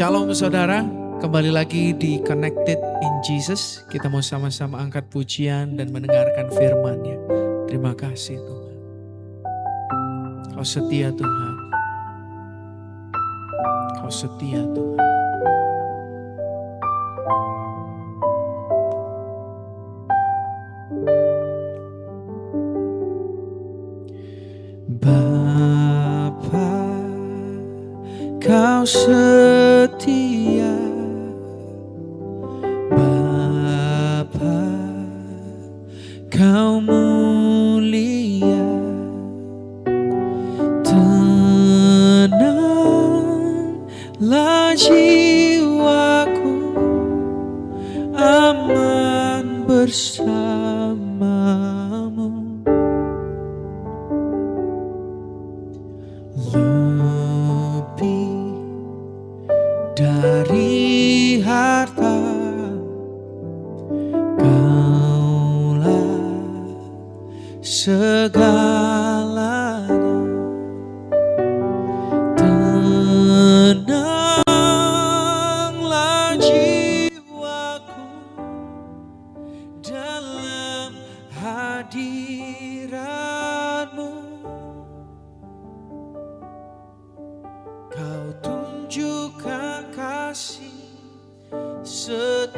Shalom saudara, kembali lagi di Connected in Jesus. Kita mau sama-sama angkat pujian dan mendengarkan firman-Nya. Terima kasih Tuhan. Kau setia Tuhan. Kau setia Tuhan. Bapa, Kau setia. Bapa, Kau mulia. Tenanglah jiwaku, aman bersamamu. Lebih dari harta, Kaulah segalanya. Tenanglah jiwaku dalam hadirat-Mu. Kau tunjukkan kasih setiamu.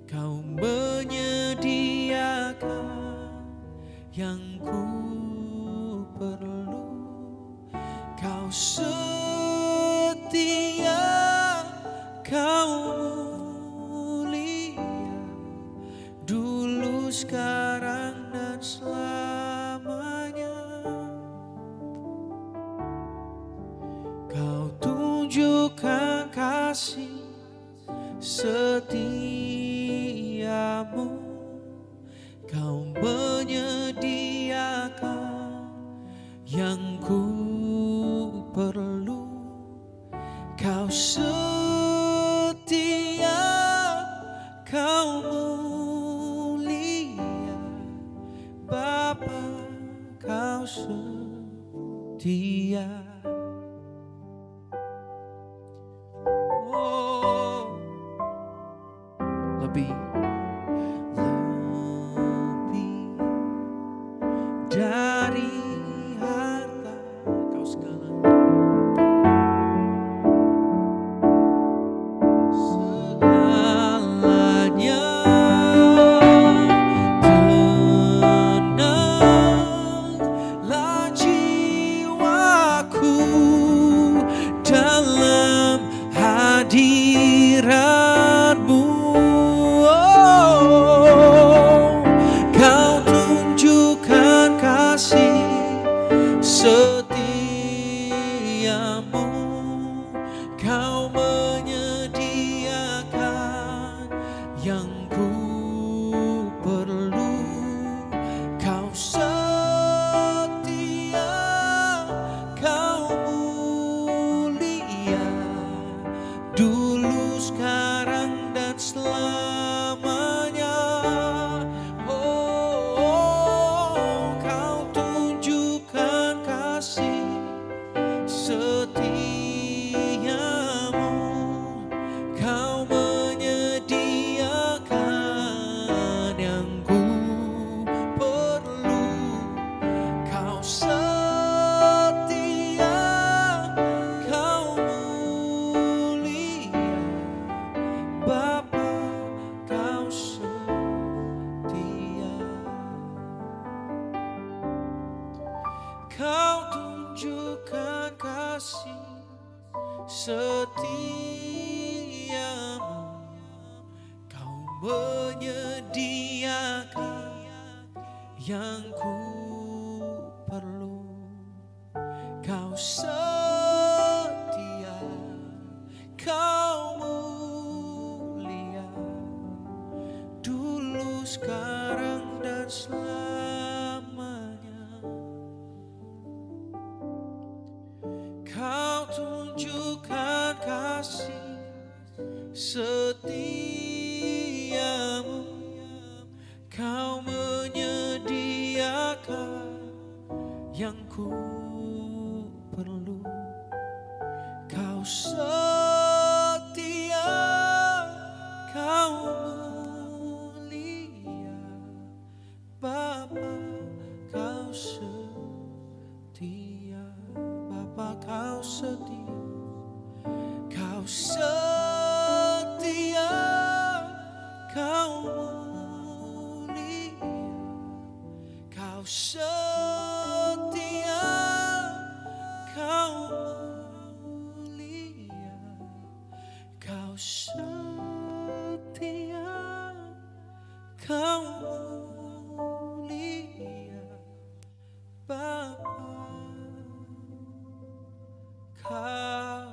Kau menyediakan yang ku perlu. Kau setia, Kau mulia, dulu, sekarang, dan selamanya. Kau tunjukkan kasih setiamu. Kau menyediakan yang ku perlu. Kau setia, Kau mulia, Bapa, Kau setia. Oh, lebih dari harta, Kau segalanya. Segalanya. Tenanglah jiwaku dalam hadirat-Mu. Oh, Kau tunjukkan kasih setiamu. Kau menyediakan yang ku perlu. Kau setia, Kau mulia, dulu, sekarang, dan selamanya. Oh, Kau tunjukkan kasih setiamu. Kau menyediakan yang ku perlu. Kau setia, Kau mulia, Bapa, Kau setia. Kau tunjukkan kasih setiamu. Kau menyediakan yang ku perlu. Kau setia, Kau mulia, dulu, sekarang, dan selamanya. Kau tunjukkan kasih setiamu. Kau menyediakan yang ku perlu. Kau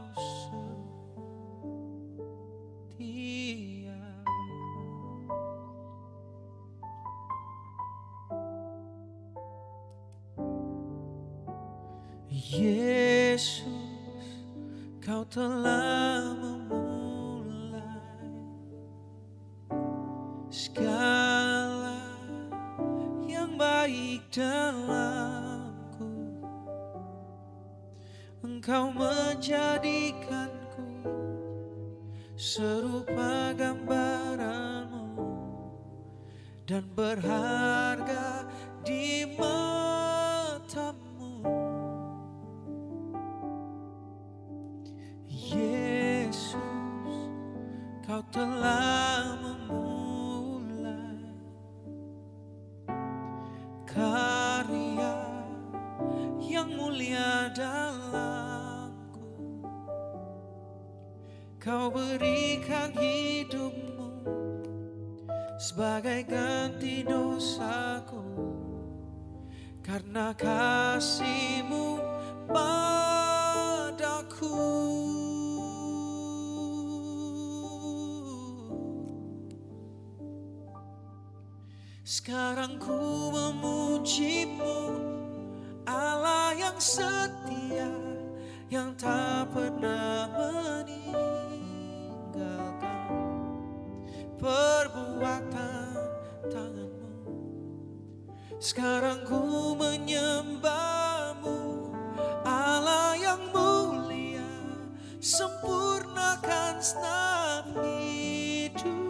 setia. Yesus, Kau telah memulai segala yang baik dalamku. Engkau menjadikanku serupa gambaran-Mu dan berharga di mata-Mu. Yesus, Kau telah memulai karya yang mulia dalamku. Kau berikan hidup-Mu sebagai ganti dosaku, karena kasih-Mu padaku. Sekarang ku memuji-Mu, Allah yang setia, yang tak pernah meninggalkan perbuatan tangan-Mu. Sekarang ku menyembah-Mu, Allah yang mulia, sempurnakan segenap hidupku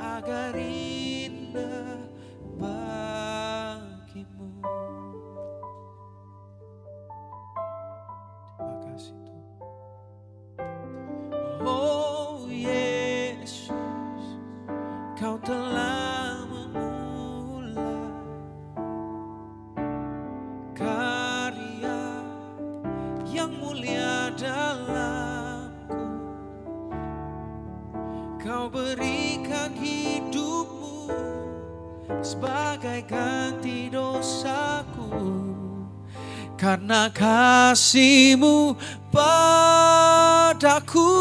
agar indah bagi-Mu. Terima kasih Tuhan. Oh Yesus, Kau telah memulai karya yang mulia dalamku. Kau berikan hidup-Mu sebagai ganti dosaku, karena kasih-Mu padaku.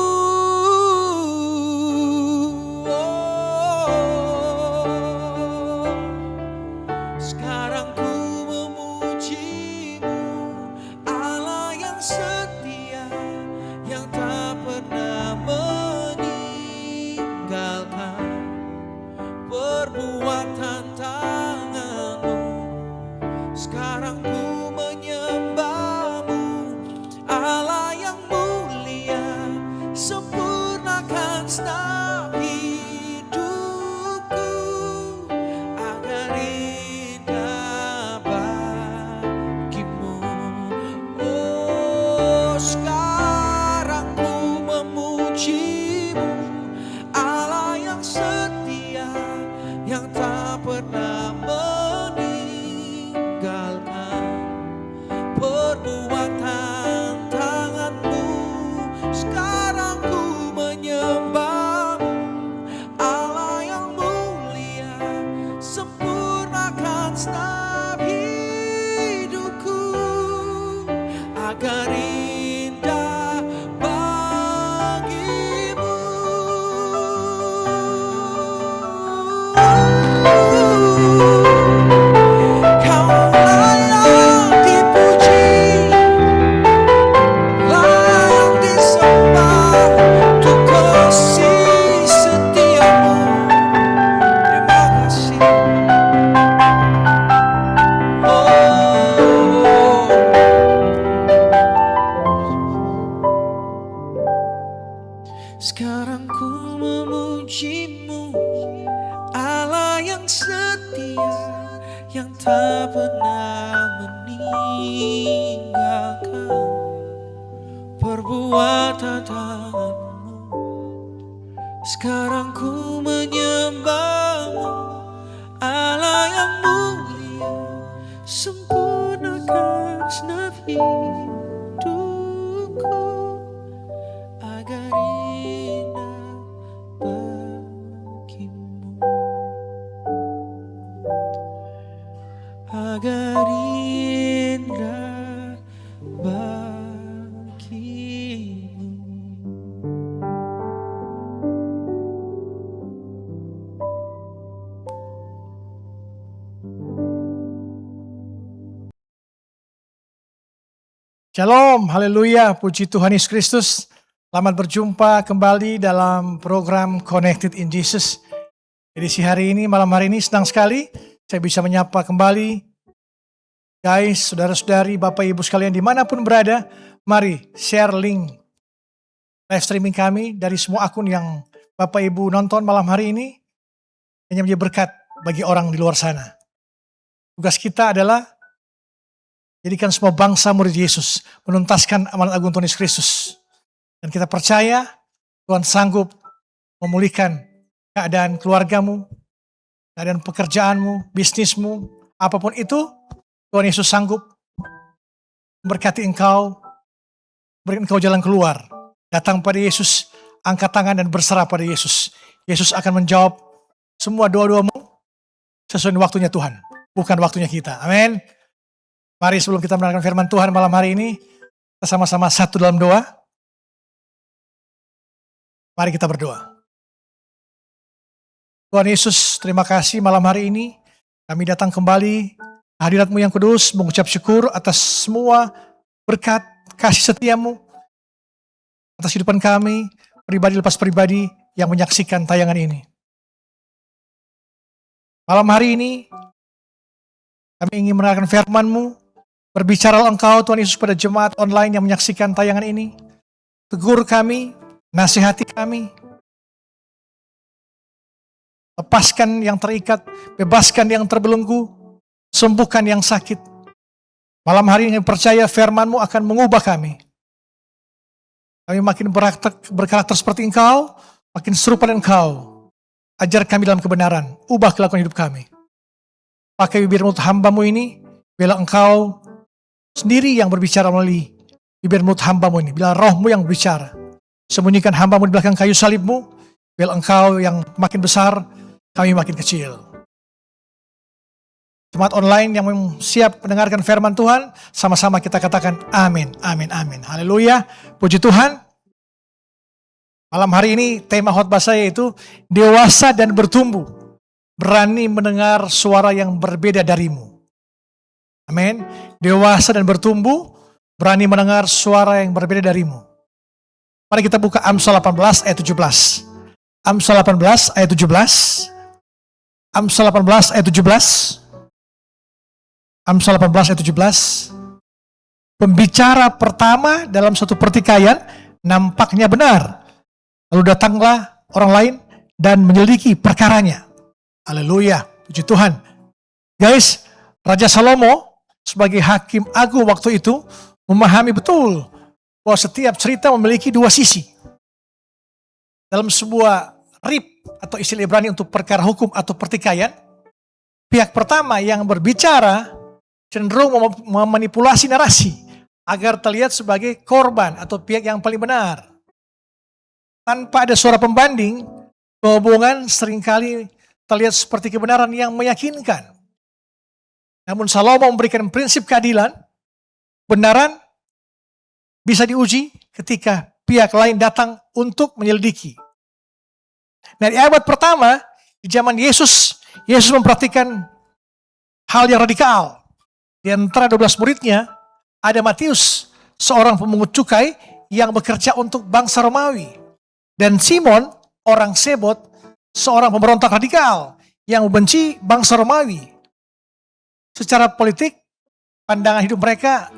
Sekarang ku memuji-Mu, Allah yang setia, yang tak pernah meninggalkan perbuatan tangan-Mu. Sekarang ku menyembah-Mu, Allah yang mulia, sempurnakan segenap hidupku agar indah bagi-Mu. Oh, sekarang ku memuji-Mu, Allah yang setia, yang tak pernah meninggalkan perbuatan tangan-Mu. Sekarang ku menyembah-Mu, Allah yang mulia, sempurnakan segenap hidupku agar indah bagi-Mu. Kau layak dipuji, layak disembah, untuk kasih setia-Mu. Terima kasih. Sekarang ku memuji-Mu, Allah yang setia, yang tak pernah meninggalkan perbuatan tangan-Mu. Sekarang ku menyembah-Mu, Allah yang mulia, sempurnakan segenap hidupku agar indah bagi-Mu, agar indah bagi-Mu. Shalom, haleluya, puji Tuhan Yesus Kristus. Selamat berjumpa kembali dalam program Connected in Jesus. Edisi hari ini, malam hari ini senang sekali saya bisa menyapa kembali guys, saudara-saudari, Bapak Ibu sekalian dimanapun berada. Mari share link live streaming kami dari semua akun yang Bapak Ibu nonton malam hari ini. Hanya menjadi berkat bagi orang di luar sana. Tugas kita adalah jadikan semua bangsa murid Yesus, menuntaskan amanat agung Tuhan Yesus Kristus. Dan kita percaya Tuhan sanggup memulihkan keadaan keluargamu, keadaan pekerjaanmu, bisnismu, apapun itu, Tuhan Yesus sanggup memberkati engkau, berikan engkau jalan keluar. Datang pada Yesus, angkat tangan dan berserah pada Yesus. Yesus akan menjawab semua doa-doamu sesuai waktunya Tuhan, bukan waktunya kita. Amin. Mari sebelum kita mendengarkan firman Tuhan malam hari ini, kita sama-sama satu dalam doa. Mari kita berdoa. Tuhan Yesus, terima kasih malam hari ini. Kami datang kembali hadirat-Mu yang kudus, mengucap syukur atas semua berkat, kasih setiamu, atas kehidupan kami, pribadi lepas pribadi yang menyaksikan tayangan ini. Malam hari ini, kami ingin mendengarkan firman-Mu. Berbicara Engkau Tuhan Yesus pada jemaat online yang menyaksikan tayangan ini. Tegur kami, nasihati kami. Lepaskan yang terikat, bebaskan yang terbelenggu, sembuhkan yang sakit. Malam hari ini percaya firman-Mu akan mengubah kami. Kami makin berkarakter seperti Engkau, makin serupa dengan Engkau. Ajar kami dalam kebenaran, ubah kelakuan hidup kami. Pakai bibir mulut hamba-Mu ini, bila Engkau sendiri yang berbicara melalui bibir mulut hamba-Mu ini. Bila roh-Mu yang berbicara. Sembunyikan hamba-Mu di belakang kayu salib-Mu. Bila Engkau yang makin besar, kami makin kecil. Jemaat online yang siap mendengarkan firman Tuhan, sama-sama kita katakan amin, amin, amin. Haleluya, puji Tuhan. Malam hari ini tema khotbah saya itu dewasa dan bertumbuh. Berani mendengar suara yang berbeda darimu. Amin. Dewasa dan bertumbuh, berani mendengar suara yang berbeda darimu. Mari kita buka Amsal 18 ayat 17. Amsal 18 ayat 17. Amsal 18 ayat 17. Amsal 18 ayat 17. Pembicara pertama dalam suatu pertikaian nampaknya benar. Lalu datanglah orang lain dan menyelidiki perkaranya. Haleluya, puji Tuhan. Guys, Raja Salomo sebagai hakim agung waktu itu memahami betul bahwa setiap cerita memiliki dua sisi. Dalam sebuah rib atau istilah Ibrani untuk perkara hukum atau pertikaian, pihak pertama yang berbicara cenderung memanipulasi narasi agar terlihat sebagai korban atau pihak yang paling benar. Tanpa ada suara pembanding, kehubungan seringkali terlihat seperti kebenaran yang meyakinkan. Namun Salomo memberikan prinsip keadilan, kebenaran bisa diuji ketika pihak lain datang untuk menyelidiki. Nah, di abad pertama, di zaman Yesus memperhatikan hal yang radikal. Di antara 12 muridnya, ada Matius, seorang pemungut cukai yang bekerja untuk bangsa Romawi. Dan Simon, orang Sebot, seorang pemberontak radikal yang membenci bangsa Romawi. Secara politik, pandangan hidup mereka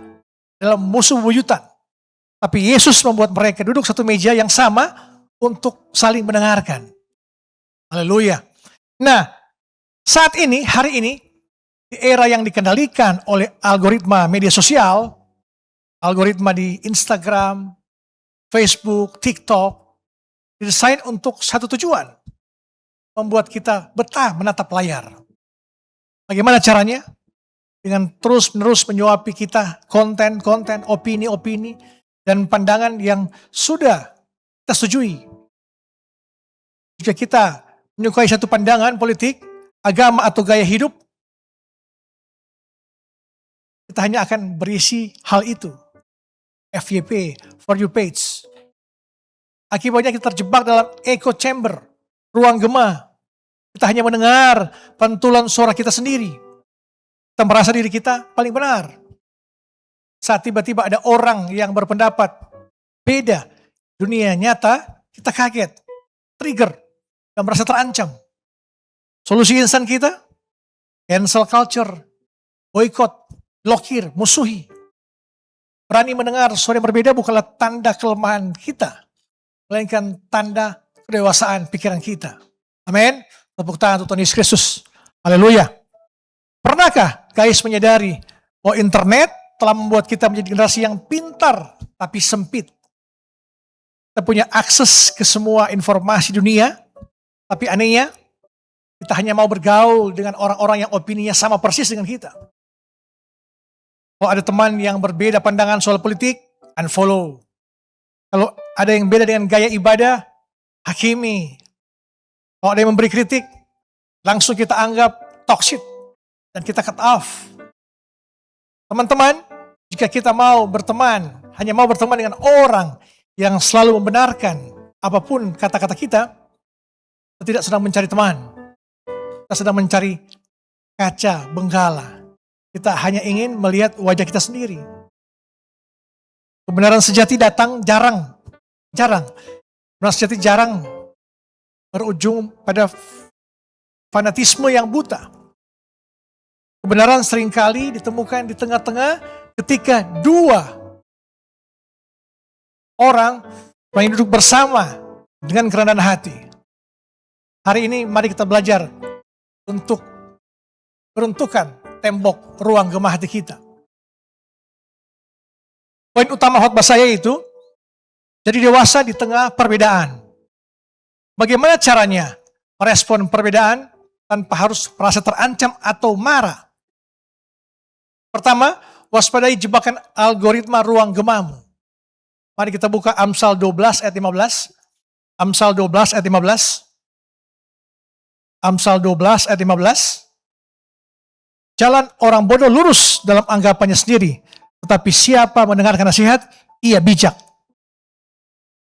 dalam musuh bebuyutan. Tapi Yesus membuat mereka duduk satu meja yang sama untuk saling mendengarkan. Haleluya. Nah, saat ini, hari ini, di era yang dikendalikan oleh algoritma media sosial, algoritma di Instagram, Facebook, TikTok, didesain untuk satu tujuan. Membuat kita betah menatap layar. Bagaimana caranya? Dengan terus-menerus menyuapi kita konten-konten, opini-opini, dan pandangan yang sudah kita setujui. Jika kita menyukai satu pandangan politik, agama, atau gaya hidup, kita hanya akan berisi hal itu. FYP, For You page. Akibatnya kita terjebak dalam echo chamber, ruang gema. Kita hanya mendengar pantulan suara kita sendiri. Kita merasa diri kita paling benar. Saat tiba-tiba ada orang yang berpendapat beda dunia nyata, kita kaget, trigger, dan merasa terancam. Solusi instan kita, cancel culture, boykot, blokir, musuhi. Berani mendengar suara yang berbeda bukanlah tanda kelemahan kita, melainkan tanda kedewasaan pikiran kita. Amin. Tepuk tangan untuk Tuhan Yesus Kristus. Haleluya. Pernahkah guys menyadari bahwa internet telah membuat kita menjadi generasi yang pintar tapi sempit? Kita punya akses ke semua informasi dunia, tapi anehnya kita hanya mau bergaul dengan orang-orang yang opininya sama persis dengan kita. Kalau ada teman yang berbeda pandangan soal politik, unfollow. Kalau ada yang beda dengan gaya ibadah, hakimi. Kalau ada yang memberi kritik, langsung kita anggap toxic dan kita cut off. Teman-teman, jika kita mau berteman, hanya mau berteman dengan orang yang selalu membenarkan apapun kata-kata kita tidak sedang mencari teman. Kita sedang mencari kaca benggala. Kita hanya ingin melihat wajah kita sendiri. Kebenaran sejati datang jarang. Kebenaran sejati jarang berujung pada fanatisme yang buta. Kebenaran seringkali ditemukan di tengah-tengah ketika dua orang yang duduk bersama dengan kerendahan hati. Hari ini mari kita belajar untuk meruntuhkan tembok ruang gemah hati kita. Poin utama khotbah saya itu, jadi dewasa di tengah perbedaan. Bagaimana caranya merespon perbedaan tanpa harus merasa terancam atau marah? Pertama, waspadai jebakan algoritma ruang gemahmu. Mari kita buka Amsal 12 ayat 15. Amsal 12 ayat 15. Amsal 12 ayat 15. Jalan orang bodoh lurus dalam anggapannya sendiri, tetapi siapa mendengarkan nasihat, ia bijak.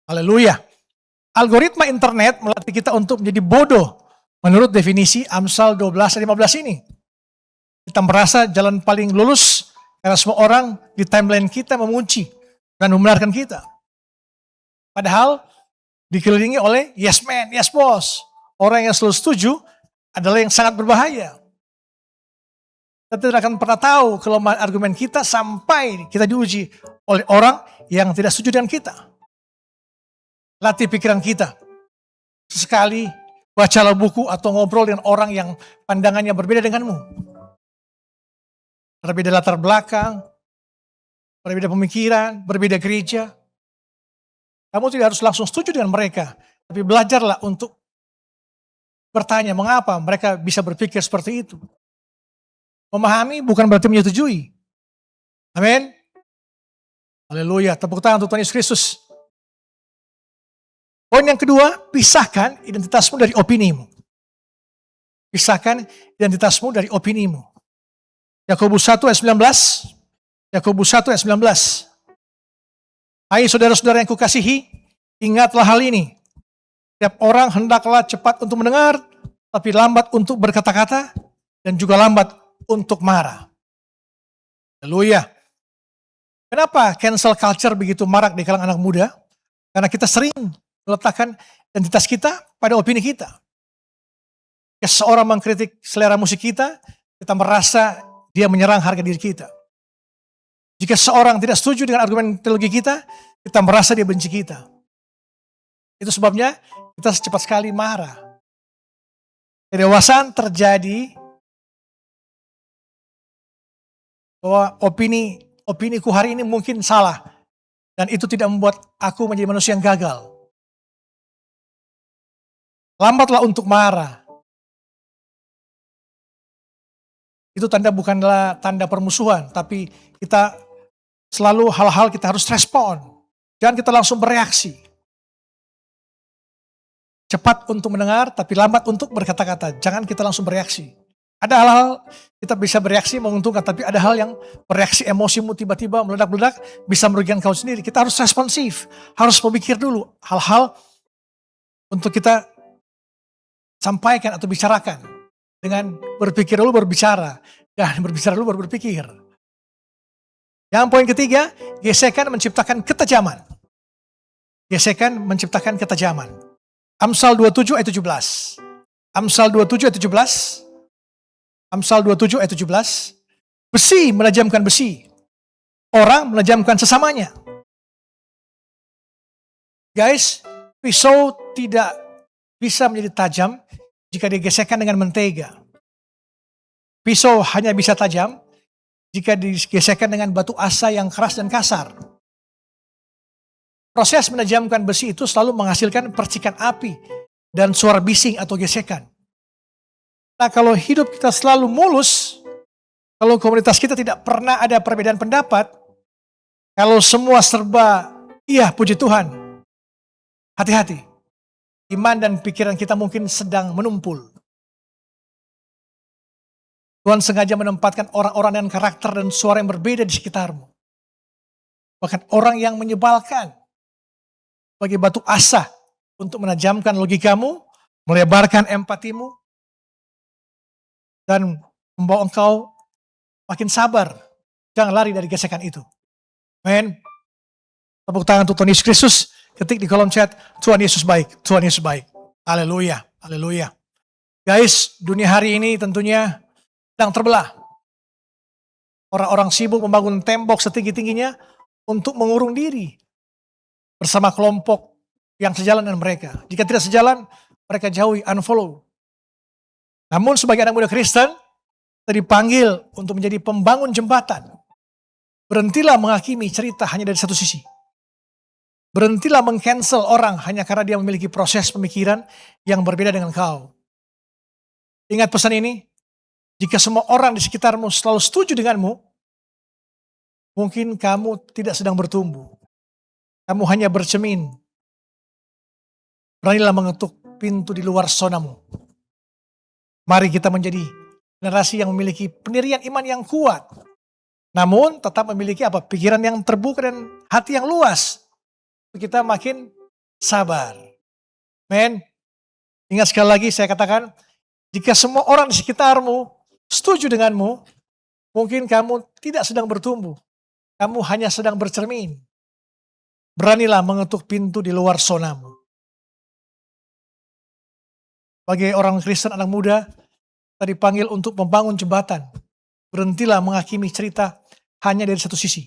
Haleluya. Algoritma internet melatih kita untuk menjadi bodoh menurut definisi Amsal 12 ayat 15 ini. Kita merasa jalan paling lurus karena semua orang di timeline kita memuji dan membenarkan kita. Padahal dikelilingi oleh yes man, yes boss. Orang yang selalu setuju adalah yang sangat berbahaya. Kita tidak akan pernah tahu kelemahan argumen kita sampai kita diuji oleh orang yang tidak setuju dengan kita. Latih pikiran kita. Sesekali bacalah buku atau ngobrol dengan orang yang pandangannya berbeda denganmu. Berbeda latar belakang, berbeda pemikiran, berbeda gereja. Kamu tidak harus langsung setuju dengan mereka, tapi belajarlah untuk bertanya mengapa mereka bisa berpikir seperti itu. Memahami bukan berarti menyetujui. Amin. Haleluya. Tepuk tangan untuk Tuhan Yesus Kristus. Poin yang kedua, pisahkan identitasmu dari opinimu. Pisahkan identitasmu dari opinimu. Yakobus 1 ayat 19. Yakobus 1 ayat 19. Hai saudara-saudara yang kukasihi, ingatlah hal ini. Setiap orang hendaklah cepat untuk mendengar, tapi lambat untuk berkata-kata, dan juga lambat untuk marah. Haleluya. Kenapa cancel culture begitu marak di kalangan anak muda? Karena kita sering meletakkan identitas kita pada opini kita. Jika seorang mengkritik selera musik kita, kita merasa dia menyerang harga diri kita. Jika seorang tidak setuju dengan argumen teologi kita, kita merasa dia benci kita. Itu sebabnya kita secepat sekali marah. Kedewasaan terjadi bahwa opiniku hari ini mungkin salah. Dan itu tidak membuat aku menjadi manusia yang gagal. Lambatlah untuk marah. Itu bukanlah tanda permusuhan, tapi kita selalu hal-hal kita harus respon. Jangan kita langsung bereaksi. Cepat untuk mendengar, tapi lambat untuk berkata-kata. Jangan kita langsung bereaksi. Ada hal-hal kita bisa bereaksi menguntungkan, tapi ada hal yang bereaksi emosimu tiba-tiba meledak-ledak bisa merugikan kau sendiri. Kita harus responsif, harus memikir dulu hal-hal untuk kita sampaikan atau bicarakan. Dengan berpikir dulu berbicara, dan berbicara dulu baru berpikir. Yang poin ketiga, gesekan menciptakan ketajaman. Gesekan menciptakan ketajaman. Amsal 27 ayat 17. Amsal 27 ayat 17. Amsal 27 ayat 17. Besi menajamkan besi. Orang menajamkan sesamanya. Guys, pisau tidak bisa menjadi tajam jika digesekkan dengan mentega. Pisau hanya bisa tajam jika digesekkan dengan batu asa yang keras dan kasar. Proses menajamkan besi itu selalu menghasilkan percikan api dan suara bising atau gesekan. Nah, kalau hidup kita selalu mulus, kalau komunitas kita tidak pernah ada perbedaan pendapat, kalau semua serba, iya puji Tuhan, hati-hati. Iman dan pikiran kita mungkin sedang menumpul. Tuhan sengaja menempatkan orang-orang dengan karakter dan suara yang berbeda di sekitarmu. Bahkan orang yang menyebalkan sebagai batu asa untuk menajamkan logikamu, melebarkan empatimu, dan membawa engkau makin sabar. Jangan lari dari gesekan itu. Amen. Tepuk tangan untuk Tuhan Yesus Kristus. Ketik di kolom chat, Tuhan Yesus baik, Tuhan Yesus baik. Haleluya, haleluya. Guys, dunia hari ini tentunya sedang terbelah. Orang-orang sibuk membangun tembok setinggi-tingginya untuk mengurung diri bersama kelompok yang sejalan dengan mereka. Jika tidak sejalan, mereka jauhi, unfollow. Namun sebagai anak muda Kristen, kita dipanggil untuk menjadi pembangun jembatan. Berhentilah menghakimi cerita hanya dari satu sisi. Berhentilah meng-cancel orang hanya karena dia memiliki proses pemikiran yang berbeda dengan kau. Ingat pesan ini, jika semua orang di sekitarmu selalu setuju denganmu, mungkin kamu tidak sedang bertumbuh. Kamu hanya bercermin. Beranilah mengetuk pintu di luar zonamu. Mari kita menjadi generasi yang memiliki pendirian iman yang kuat. Namun tetap memiliki pikiran yang terbuka dan hati yang luas. Kita makin sabar. Men, ingat sekali lagi saya katakan, jika semua orang di sekitarmu setuju denganmu, mungkin kamu tidak sedang bertumbuh. Kamu hanya sedang bercermin. Beranilah mengetuk pintu di luar zonamu. Bagi orang Kristen anak muda, kita dipanggil untuk membangun jembatan. Berhentilah menghakimi cerita hanya dari satu sisi.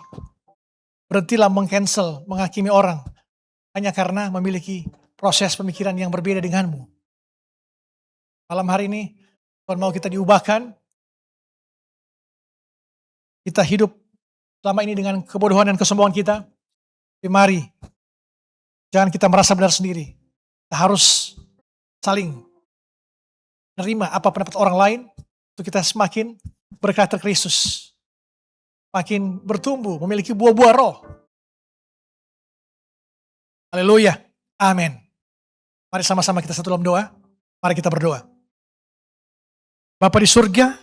Berhentilah meng-cancel, menghakimi orang hanya karena memiliki proses pemikiran yang berbeda denganmu. Malam hari ini, Tuhan mau kita diubahkan. Kita hidup selama ini dengan kebodohan dan kesombongan kita. Tapi mari, jangan kita merasa benar sendiri. Kita harus saling menerima apa pendapat orang lain untuk kita semakin berkarakter Kristus. Makin bertumbuh, memiliki buah-buah roh. Haleluya. Amin. Mari sama-sama kita satu dalam doa. Mari kita berdoa. Bapa di surga,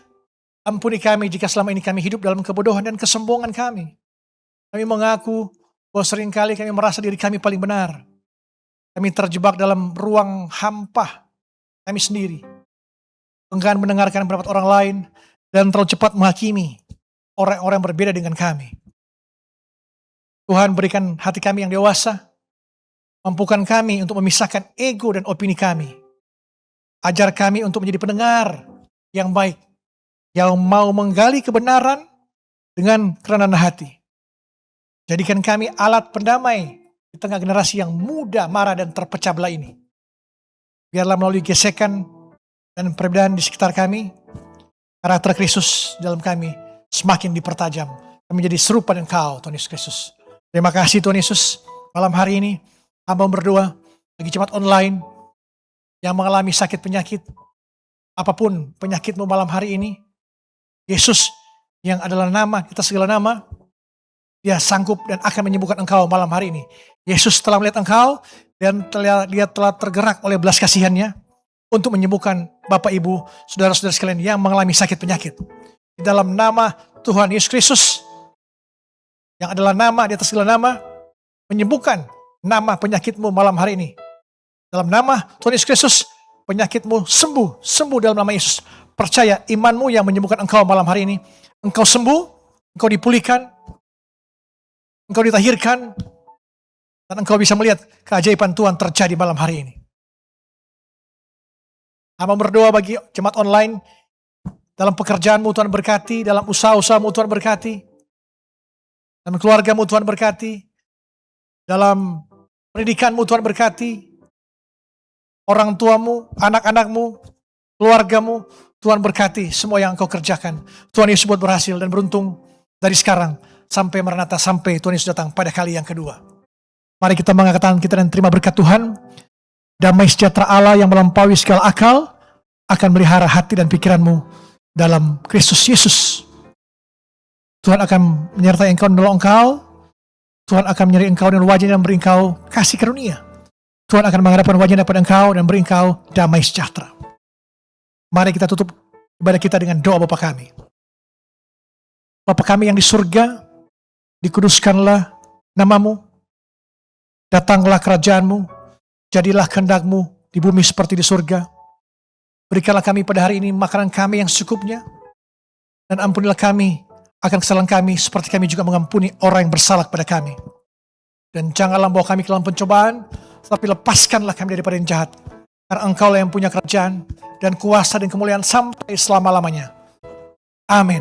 ampuni kami jika selama ini kami hidup dalam kebodohan dan kesombongan kami. Kami mengaku bahwa seringkali kami merasa diri kami paling benar. Kami terjebak dalam ruang hampa kami sendiri. Enggan mendengarkan pendapat orang lain dan terlalu cepat menghakimi orang-orang yang berbeda dengan kami. Tuhan berikan hati kami yang dewasa. Mampukan kami untuk memisahkan ego dan opini kami. Ajar kami untuk menjadi pendengar yang baik. Yang mau menggali kebenaran dengan kerendahan hati. Jadikan kami alat pendamai di tengah generasi yang muda, marah, dan terpecah belah ini. Biarlah melalui gesekan dan perbedaan di sekitar kami, karakter Kristus dalam kami semakin dipertajam. Kami menjadi serupa dengan Kau, Tuhan Yesus Kristus. Terima kasih Tuhan Yesus. Malam hari ini, hamba berdoa bagi jemaat online yang mengalami sakit penyakit. Apapun penyakitmu malam hari ini, Yesus yang adalah nama, kita segala nama, Dia sanggup dan akan menyembuhkan engkau malam hari ini. Yesus telah melihat engkau dan Dia telah tergerak oleh belas kasihannya untuk menyembuhkan Bapak, Ibu, saudara-saudara sekalian yang mengalami sakit penyakit. Di dalam nama Tuhan Yesus Kristus, yang adalah nama di atas segala nama, menyembuhkan nama penyakitmu malam hari ini. Dalam nama Tuhan Yesus Kristus, penyakitmu sembuh dalam nama Yesus. Percaya imanmu yang menyembuhkan engkau malam hari ini. Engkau sembuh, engkau dipulihkan, engkau ditahirkan, dan engkau bisa melihat keajaiban Tuhan terjadi malam hari ini. Hamba berdoa bagi jemaat online, dalam pekerjaanmu Tuhan berkati, dalam usaha-usahamu Tuhan berkati, dalam keluargamu Tuhan berkati, dalam pendidikanmu Tuhan berkati, orang tuamu, anak-anakmu, keluargamu, Tuhan berkati semua yang engkau kerjakan. Tuhan Yesus buat berhasil dan beruntung dari sekarang sampai Maranatha, sampai Tuhan Yesus datang pada kali yang kedua. Mari kita mengangkat tangan kita dan terima berkat Tuhan. Damai sejahtera Allah yang melampaui segala akal akan melihara hati dan pikiranmu dalam Kristus Yesus. Tuhan akan menyertai engkau dan menolong engkau. Tuhan akan menyertai engkau dengan wajahnya dan beri engkau kasih karunia. Tuhan akan menghadapkan wajahnya pada engkau dan beri engkau damai sejahtera. Mari kita tutup ibadah kita dengan doa Bapa kami. Bapa kami yang di surga, dikuduskanlah namamu. Datanglah kerajaanmu, jadilah kehendak-Mu di bumi seperti di surga. Berikanlah kami pada hari ini makanan kami yang secukupnya, dan ampunilah kami akan kesalahan kami seperti kami juga mengampuni orang yang bersalah kepada kami. Dan janganlah bawa kami ke dalam pencobaan, tapi lepaskanlah kami daripada yang jahat. Karena Engkau lah yang punya kerajaan dan kuasa dan kemuliaan sampai selama-lamanya. Amin.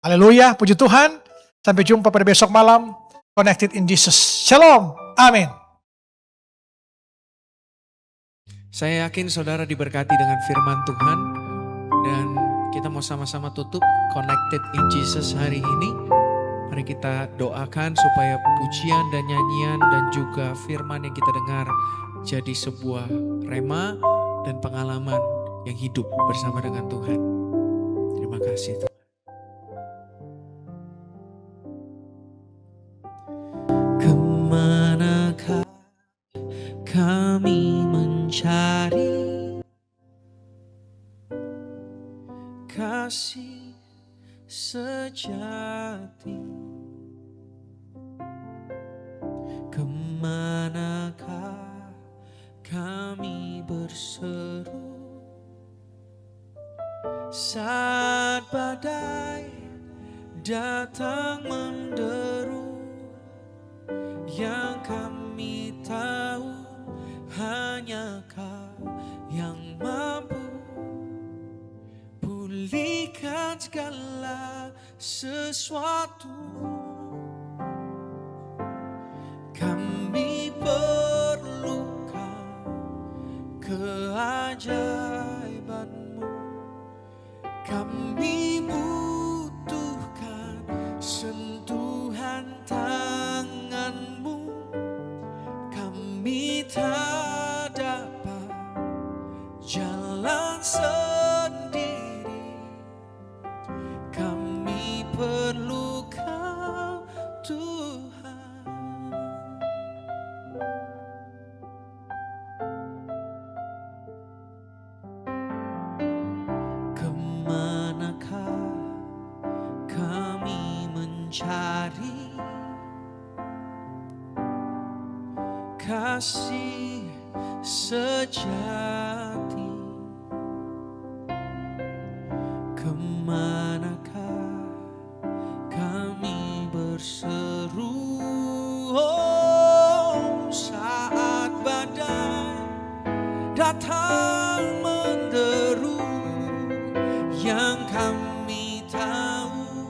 Haleluya, puji Tuhan. Sampai jumpa pada besok malam. Connected in Jesus. Shalom. Amin. Saya yakin saudara diberkati dengan firman Tuhan. Dan kita mau sama-sama tutup Connected in Jesus hari ini. Mari kita doakan supaya pujian dan nyanyian dan juga firman yang kita dengar jadi sebuah rema dan pengalaman yang hidup bersama dengan Tuhan. Terima kasih Tuhan. Kemanakah kami mencari kasih sejati? Kemanakah kami berseru saat badai datang menderu? Yang kami tahu hanya Kau yang mampu pulihkan segala sesuatu. Kami perlukan keajaiban-Mu. Kami butuhkan sentuhan tangan-Mu. Kami tak dapat jalan sendiri. Kami perlu Kau Tuhan. Kemanakah kami mencari kasih sejati? Kemanakah kami berseru saat badai datang menderu? Yang kami tahu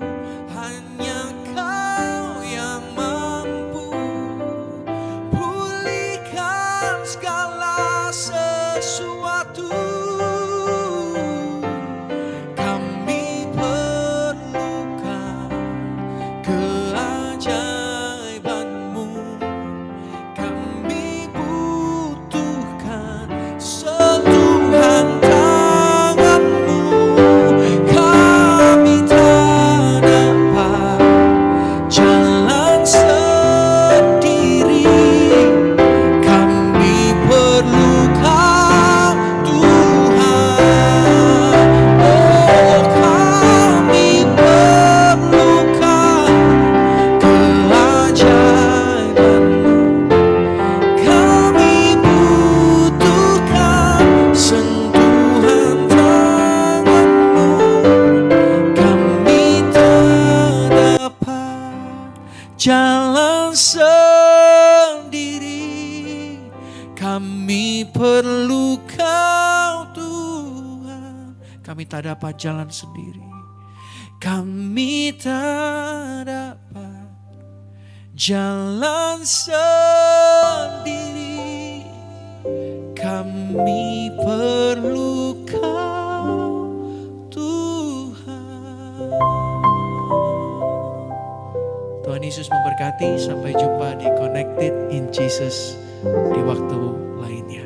hanya Kau yang mampu pulihkan segala sesuatu. Kami perlukan keajaiban-Mu. Kami butuhkan sentuhan jalan sendiri. Kami perlu Kau Tuhan. Kami tak dapat jalan sendiri. Kami tak dapat jalan sendiri. Kami perlu Kau Tuhan. Tuhan Yesus memberkati. Sampai jumpa di Connected in Jesus di waktu lainnya.